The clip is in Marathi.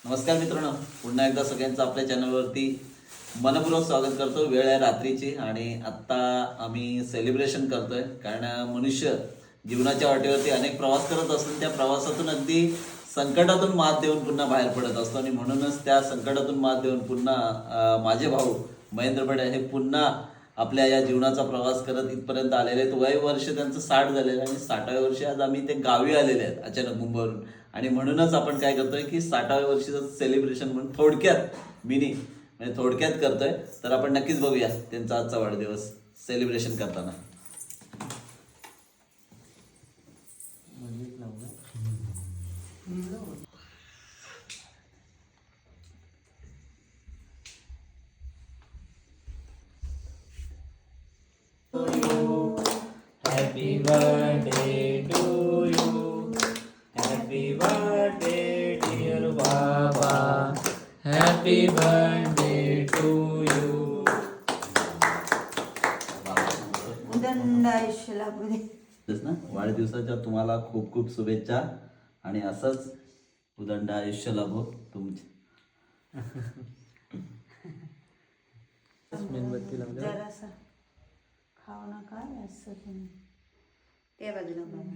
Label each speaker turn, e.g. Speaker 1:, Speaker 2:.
Speaker 1: नमस्कार मित्रांनो, पुन्हा एकदा सगळ्यांचं आपल्या चॅनलवरती मनपूर्वक स्वागत करतो. वेळ आहे रात्रीची आणि आत्ता आम्ही सेलिब्रेशन करतोय. कारण मनुष्य जीवनाच्या वाटेवरती अनेक प्रवास करत असतो. त्या प्रवासातून अगदी संकटातून मात देऊन पुन्हा बाहेर पडत असतो आणि म्हणूनच त्या संकटातून मात देऊन पुन्हा माझे भाऊ महेंद्र बडे हे पुन्हा आपल्या या जीवनाचा प्रवास करत इथपर्यंत आलेले आहेत. वय वर्ष त्यांचं 60 झालेलं आहे आणि 60व्या वर्षी आज आम्ही ते गावी आलेले आहेत अचानक मुंबईवरून. आणि म्हणूनच आपण काय करतोय की 60व्या वर्षीचं सेलिब्रेशन म्हणून थोडक्यात मिनी म्हणजे थोडक्यात करतोय. तर आपण नक्कीच बघूया त्यांचा आजचा वाढदिवस सेलिब्रेशन करताना.
Speaker 2: Happy birthday to you. Happy birthday dear Baba. Happy birthday to you.
Speaker 3: उदंड आयुष्य लाभू दे.
Speaker 1: तेच ना, वाढदिवसाच्या तुम्हाला खूप खूप शुभेच्छा आणि असंच उदंड आयुष्य लाभो तुमचे.
Speaker 3: जरासा खाऊ नका असं तुम्ही त्या बाजूला बघा.